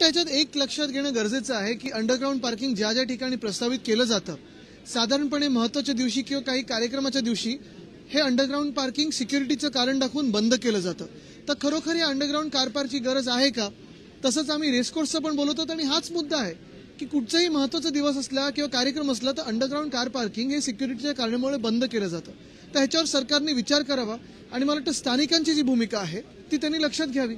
वाटतं ह्याच्यात एक लक्षात घेणं गरजेचं आहे की अंडरग्राऊंड पार्किंग ज्या ज्या ठिकाणी प्रस्तावित केलं जातं, साधारणपणे महत्त्वाच्या दिवशी किंवा काही कार्यक्रमाच्या दिवशी हे अंडरग्राऊंड पार्किंग सिक्युरिटीचं कारण दाखवून बंद केलं जातं. तर खरोखर या अंडरग्राऊंड कार पार्कची गरज आहे का? तसंच आम्ही रेसकोर्सचं पण बोलवतो आणि हाच मुद्दा आहे की कुठचाही महत्त्वाचा दिवस असला किंवा कार्यक्रम असला तर अंडरग्राऊंड कार पार्किंग हे सिक्युरिटीच्या कारणामुळे बंद केलं जातं. तर ह्याच्यावर सरकारने विचार करावा आणि मला वाटतं स्थानिकांची जी भूमिका आहे ती त्यांनी लक्षात घ्यावी.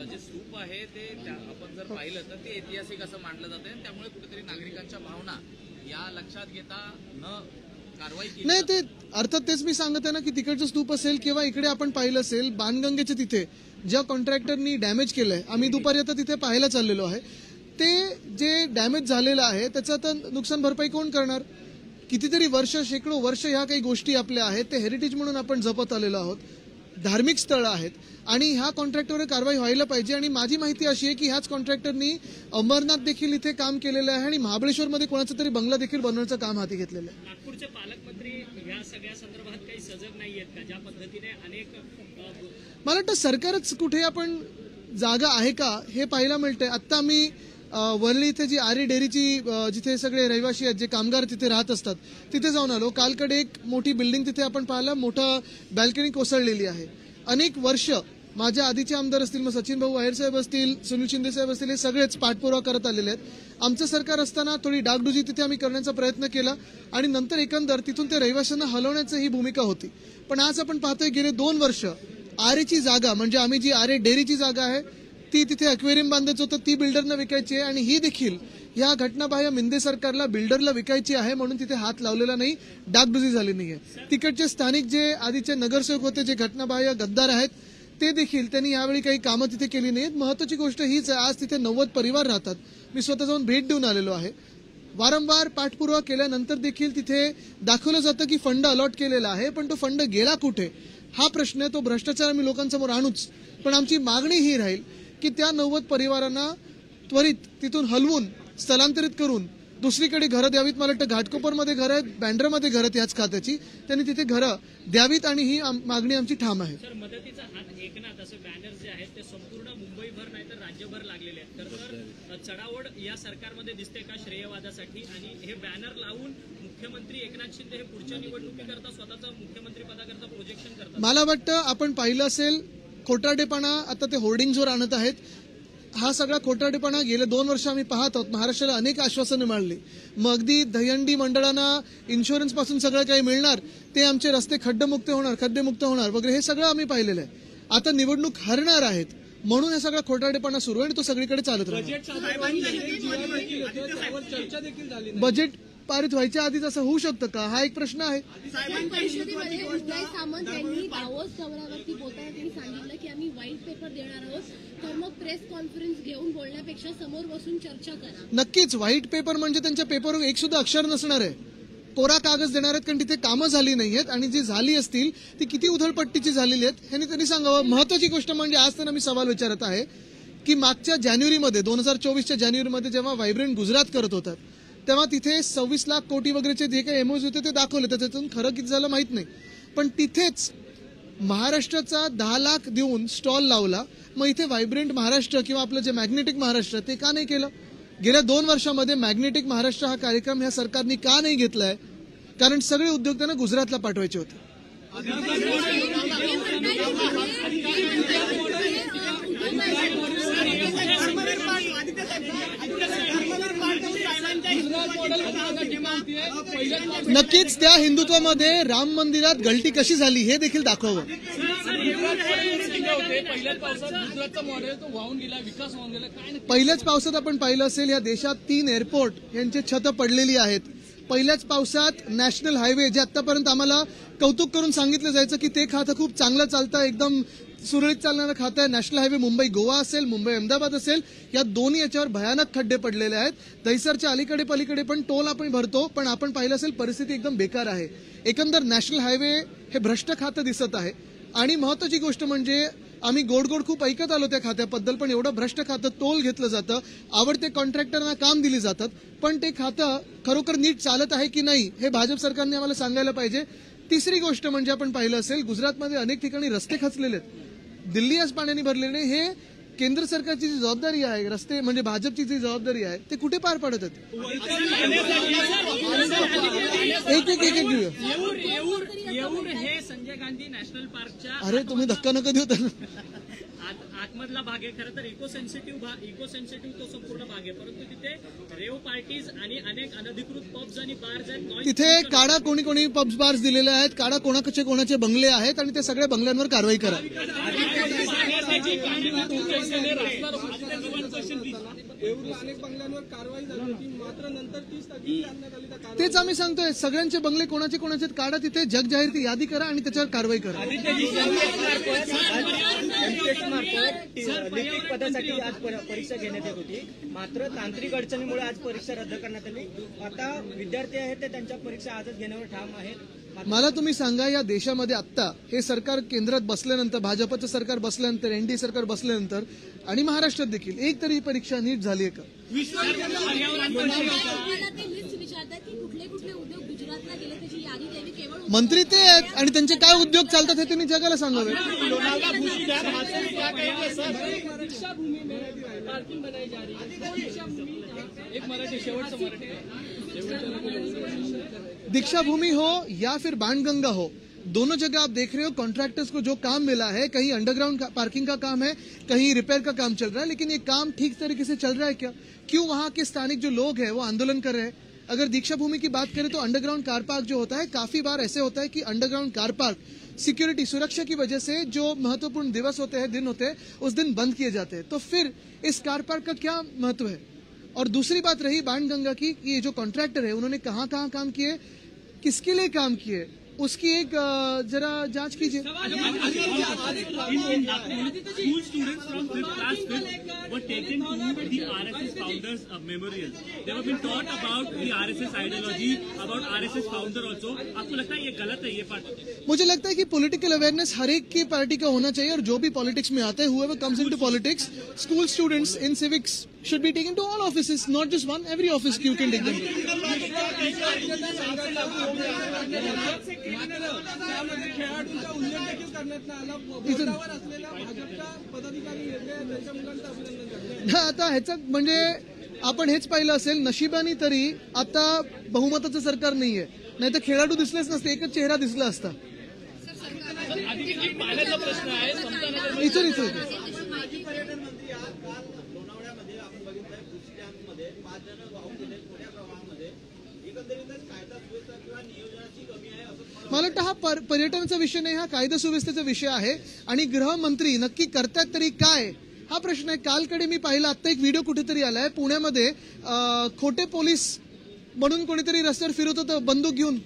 जे स्तूप आहे ते आपण जर पाहिलं तर ते ऐतिहासिक असं मानलं जातं आणि त्यामुळे कुठेतरी नागरिकांच्या भावना या लक्षात घेता न कारवाई केली नाही. ते अर्थात तेच मी सांगत आहे ना की तिकडचं स्तूप असेल किंवा इकडे आपण पाहिलं असेल बाणगंगेच्या तिथे ज्या कॉन्ट्रॅक्टरनी डॅमेज केलंय, आम्ही दुपारी आता तिथे पाहायला चाललेलो आहे, ते जे डॅमेज झालेलं आहे त्याचं आता नुकसान भरपाई कोण करणार? कितीतरी वर्ष, शेकडो वर्ष ह्या काही गोष्टी आपल्या आहेत ते हेरिटेज म्हणून आपण जपत आलेलो आहोत, धार्मिक स्थळं आहेत आणि ह्या कॉन्ट्रॅक्टरवर कारवाई व्हायला पाहिजे. आणि माझी माहिती अशी आहे की ह्याच कॉन्ट्रॅक्टरनी अंबरनाथ देखील इथे काम केलेलं आहे आणि महाबळेश्वरमध्ये कोणाचा तरी बंगला देखील बनवण्याचं काम हाती घेतलेलं आहे. नागपूरचे पालकमंत्री या सगळ्या संदर्भात काही सजग नाही आहेत का? ज्या पद्धतीने अनेक मला वाटतं सरकारच कुठे आपण जागा आहे का हे पाहायला मिळतंय. आत्ता आम्ही वरळी इथे जी आरे डेअरीची जिथे सगळे रहिवासी आहेत, जे कामगार तिथे राहत असतात, तिथे जाऊन आलो. कालकडे एक मोठी बिल्डिंग तिथे आपण पाहिला, मोठा बॅल्कनी कोसळलेली आहे. अनेक वर्ष माझ्या आधीचे आमदार असतील, मग सचिन भाऊ अहेर साहेब असतील, सुनील शिंदे साहेब असतील, हे सगळेच पाठपुरावा करत आलेले आहेत. आमचं सरकार असताना थोडी डागडुजी तिथे आम्ही करण्याचा प्रयत्न केला आणि नंतर एकंदर तिथून ते रहिवाशांना हलवण्याची ही भूमिका होती. पण आज आपण पाहतोय गेले 2 वर्ष आरेची जागा, म्हणजे आम्ही जी आरे डेअरीची जागा आहे ती तिथे अक्वेरियम बांधायचं होतं, ती बिल्डरना विकायची आहे आणि ही देखील या घटनाबाह्य मिंदे सरकारला बिल्डरला विकायची आहे म्हणून तिथे हात लावलेला नाही, डागडुजी झाली नाहीये. तिकडचे स्थानिक जे आधीचे नगरसेवक होते, जे घटनाबाह्य गद्दार आहेत, ते देखील त्यांनी यावेळी काही कामं तिथे केली नाहीत. महत्वाची गोष्ट हीच आहे, आज तिथे 90 परिवार राहतात. मी स्वतः जाऊन भेट देऊन आलेलो आहे. वारंवार पाठपुरावा केल्यानंतर देखील तिथे दाखवलं जातं की फंड अलॉट केलेला आहे, पण तो फंड गेला कुठे हा प्रश्न आहे. तो भ्रष्टाचार आम्ही लोकांसमोर आणूच, पण आमची मागणी ही राहील की त्या 90 परिवारांना त्वरित तिथून हलवून स्थलांतरित करून दुसरीकडे घरं द्यावीत. मला वाटतं घाटकोपरमध्ये घरं आहेत, बँड्रामध्ये घरं आहेत याच खात्याची, त्यांनी तिथे घरं द्यावीत आणि ही मागणी आमची ठाम आहे. सर, मदतीचा हात एकनाथ असे बॅनर्स जे आहेत ते संपूर्ण मुंबईभर नाही तर राज्यभर लागलेले आहेत. तर चढाओढ या सरकारमध्ये दिसते का श्रेयवादासाठी? आणि हे बॅनर लावून मुख्यमंत्री एकनाथ शिंदे हे पुढच्या निवडणुकीकरता स्वतःचा मुख्यमंत्री पदाकरता प्रोजेक्शन करतात. मला वाटतं आपण पाहिलं असेल खोटारडेपणा आता ते होर्डिंग्सवर आणत आहेत. हा सगळा खोटारडेपणा गेले 2 वर्ष आम्ही पाहत आहोत. महाराष्ट्राला अनेक आश्वासनं मिळाली, मग अगदी दहीहंडी मंडळांना इन्शुरन्स पासून सगळं काही मिळणार, ते आमचे रस्ते खड्डेमुक्त होणार वगैरे हे सगळं आम्ही पाहिलेलं आहे. आता निवडणूक हरणार आहेत म्हणून हे सगळा खोटारडेपणा सुरू आहे आणि तो सगळीकडे चालत राहणार. बजेट पारित व्हायच्या आधीच असं होऊ शकतं का, हा एक प्रश्न आहे. परिषदेमध्ये उदय सामंत यांनी दावोस दौऱ्यावरती बोलताना त्यांनी सांगितलं की आम्ही व्हाईट पेपर देणार आहोत, तर मग प्रेस कॉन्फरन्स घेऊन बोलण्यापेक्षा समोर बसून चर्चा करा. नक्कीच व्हाईट पेपर म्हणजे त्यांच्या पेपरवर एक सुद्धा अक्षर नसणार आहे, कोरा कागज देणार आहेत, कारण तिथे कामं झाली नाहीयेत आणि जी झाली असतील ती किती उधळपट्टीची झालेली आहेत हे त्यांनी सांगावं. महत्वाची गोष्ट म्हणजे आज त्यांना मी सवाल विचारत आहे की मागच्या जानेवारीमध्ये 2024च्या जानेवारीमध्ये जेव्हा व्हायब्रंट गुजरात करत होतात तेव्हा तिथे 26 लाख कोटी वगैरेचे जे काही एमओज होते ते दाखवले, त्याच्यातून खरं किती झालं माहित नाही. पण तिथेच महाराष्ट्राचा 10 लाख देऊन स्टॉल लावला. मग इथे व्हायब्रंट महाराष्ट्र किंवा आपलं जे मॅग्नेटिक महाराष्ट्र ते का नाही केलं? गेल्या 2 वर्षामध्ये मॅग्नेटिक महाराष्ट्र हा कार्यक्रम ह्या सरकारने का नाही घेतलाय? कारण सगळे उद्योग त्यांना गुजरातला पाठवायचे होते. नक्कीच त्या हिंदुत्वामध्ये राम मंदिरात गलती कशी झाली हे देखील दाखवावं. पहिल्याच पावसात आपण पाहिलं असेल या देशात 3 एअरपोर्ट यांचे छतं पडलेली आहेत. पहिल्याच पावसात नॅशनल हायवे, जे आतापर्यंत आम्हाला कौतुक करून सांगितलं जायचं की ते खातं खूप चांगलं चालतं, एकदम सुरळीत चालणारं खातं आहे, नॅशनल हायवे मुंबई गोवा असेल, मुंबई अहमदाबाद असेल, या दोन्ही याच्यावर भयानक खड्डे पडलेले आहेत. दहिसरच्या अलीकडे पलीकडे पण टोल आपण भरतो, पण आपण पाहिलं असेल परिस्थिती एकदम बेकार आहे. एकंदर नॅशनल हायवे हे भ्रष्ट खातं दिसत आहे. आणि महत्वाची गोष्ट म्हणजे आम्ही गोड गोड खूप ऐकत आलो त्या खात्याबद्दल, पण एवढं भ्रष्ट खातं, टोल घेतलं जातं, आवडते कॉन्ट्रॅक्टरना काम दिली जातात, पण ते खातं खरोखर नीट चालत आहे की नाही हे भाजप सरकारने आम्हाला सांगायला पाहिजे. तिसरी गोष्ट म्हणजे आपण पाहिलं असेल गुजरातमध्ये अनेक ठिकाणी रस्ते खचलेले आहेत, दिल्ली आज पाण्याने भरलेले. हे केंद्र सरकारची जी जबाबदारी आहे, रस्ते म्हणजे भाजपची जी जबाबदारी आहे, ते कुठे पार पाडत आहेत? एक एक एक एक घेऊया. येऊर हे संजय गांधी नॅशनल पार्कच्या अरे तुम्ही धक्का नका देऊ त्यांना. आतमधला भाग आहे. खरं तर इको सेन्सिटिव्ह तो संपूर्ण भाग आहे, परंतु तिथे रेव पार्टीज आणि अनेक अनधिकृत पब्स आणि बार्स आहेत. तिथे काढा कोणी कोणी पब्स बार्स दिलेले आहेत, काढा कोणाचे बंगले आहेत आणि त्या सगळ्या बंगल्यांवर कारवाई करा. अनेक बंगल्यांवर कारवाई झाली होती, मात्र नंतर ती स्थगिती आणण्यात आली. तेच आम्ही सांगतोय, सगळ्यांचे बंगले कोणाचे काढा, तिथे जगजाहीर ती यादी करा आणि त्याच्यावर कारवाई करा. लिपिक पदासाठी आज परीक्षा घेण्यात येत होती, मात्र तांत्रिक अडचणीमुळे आज परीक्षा रद्द करण्यात आली. आता विद्यार्थी आहेत ते त्यांच्या परीक्षा आजच घेण्यावर ठाम आहेत. मला तुम्ही सांगा, या देशामध्ये आत्ता हे सरकार केंद्रात बसल्यानंतर, भाजपचं सरकार बसल्यानंतर, एनडीए सरकार बसल्यानंतर आणि महाराष्ट्रात देखील एक तरी परीक्षा नीट झाली आहे का? मंत्री ते आहेत आणि त्यांचे काय उद्योग चालतात हे त्यांनी जगाला सांगावे. दीक्षा भूमि हो या फिर बाणगंगा हो, दोनों जगह आप देख रहे हो कॉन्ट्रैक्टर्स को जो काम मिला है, कहीं अंडरग्राउंड पार्किंग का काम है, कहीं रिपेयर का काम चल रहा है, लेकिन ये काम ठीक तरीके से चल रहा है क्या? क्यों वहां के स्थानिक जो लोग हैं वो आंदोलन कर रहे हैं? अगर दीक्षा भूमि की बात करें तो अंडरग्राउंड कार पार्क जो होता है, काफी बार ऐसे होता है कि अंडरग्राउंड कार पार्क सिक्योरिटी सुरक्षा की वजह से जो महत्वपूर्ण दिवस होते हैं, दिन होते हैं, उस दिन बंद किए जाते हैं. तो फिर इस कार पार्क का क्या महत्व है? और दूसरी बात रही बाणगंगा की, ये जो कॉन्ट्रैक्टर है उन्होंने कहाँ कहाँ काम किए, किसके लिए काम किए, उसकी एक जरा जांच कीजिए. School students from 5th class 5th were taken to the RSS founders memorial. They have been taught about the RSS ideology, about RSS founder also. आपको लगता है ये गलत है ये पार्ट? मुझे लगता है कि पॉलिटिकल अवेयरनेस हर एक की पार्टी का होना चाहिए, और जो भी पॉलिटिक्स में आते हैं, whoever comes into politics, school students in civics should be taken to all offices, not just one. Every office you can take them to. त्यामध्ये खेळाडूंचा उल्लेख देखील करण्यात नाही आला. बोर्डावर असलेल्या भाजपच्या पदाधिकारी त्यांच्या मुलांचं अभिनंदन करतात. आता ह्याचं म्हणजे आपण हेच पाहिलं असेल, नशिबाने तरी आता बहुमताचं सरकार नाहीये, नाही तर खेळाडू दिसलेच नसते, एकच चेहरा दिसला असता. इथून माजी पर्यटन मंत्री आज काल लोणावळ्यामध्ये आपण बघितलंय, भुशी डॅममध्ये 5 जण वाहून गेले मोठ्या प्रवाहामध्ये. एकंदरीतच कायदा सुव्यवस्था किंवा नियोजनाची कमी आहे असं मला वाटतं हा पर्यटनाचा विषय नाही, हा कायदा सुव्यवस्थेचा विषय आहे. आणि गृहमंत्री नक्की करतात तरी काय हा प्रश्न आहे. कालकडे मी पाहिला, आता एक व्हिडिओ कुठेतरी आलाय पुण्यामध्ये, खोटे पोलीस म्हणून कोणीतरी रस्त्यावर फिरत होतं बंदूक घेऊन.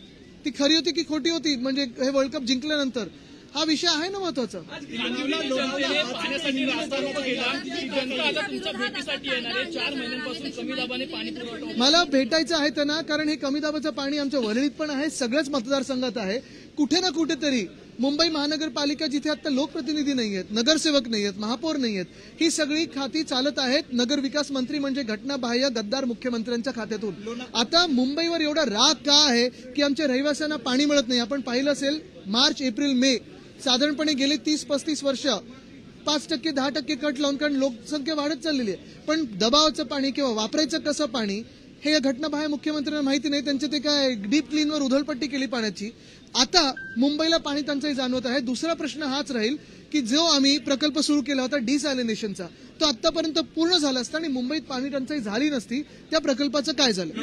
ती खरी होती की खोटी होती, म्हणजे हे वर्ल्ड कप जिंकल्यानंतर हा विषय आहे ना महत्वाचा. पाण्यासाठी रास्ता रोको केला, जनता आता तुमच्या भेटीसाठी येणार आहे. 4 महिन्यांपासून कमी दाबाने पाणी पुरवठा. मला भेटायचं आहे त्यांना, कारण हे कमी दाबाचं पाणी आमच्या वरळीत पण आहे, सगळ्याच मतदारसंघात आहे. कुठे ना कुठेतरी मुंबई महानगरपालिका, जिथे आता लोकप्रतिनिधी नाही आहेत, नगरसेवक नाही आहेत, महापौर नाही आहेत, ही सगळी खाती चालत आहेत नगर विकास मंत्री म्हणजे घटनाबाह्य गद्दार मुख्यमंत्र्यांच्या खात्यातून. आता मुंबईवर एवढा राग का आहे की आमच्या रहिवाशांना पाणी मिळत नाही? आपण पाहिलं असेल, मार्च, एप्रिल, मे साधारणपणे गेले 30-35 वर्ष 5%, 10% कट लावून, कारण लोकसंख्या वाढत चाललेली आहे. पण दबावाचं पाणी किंवा वापरायचं कसं पाणी हे या घटनाबाह्य मुख्यमंत्र्यांना माहिती नाही. त्यांचे ते काय डीप क्लीनवर उधळपट्टी केली पाण्याची. आता मुंबईला पाणी टंचाई जाणवत आहे. दुसरा प्रश्न हाच राहील की जो आम्ही प्रकल्प सुरू केला होता डिसॅलिनेशनचा, तो आतापर्यंत पूर्ण झाला असता आणि मुंबईत पाणी टंचाई झाली नसती, त्या प्रकल्पाचं काय झालं?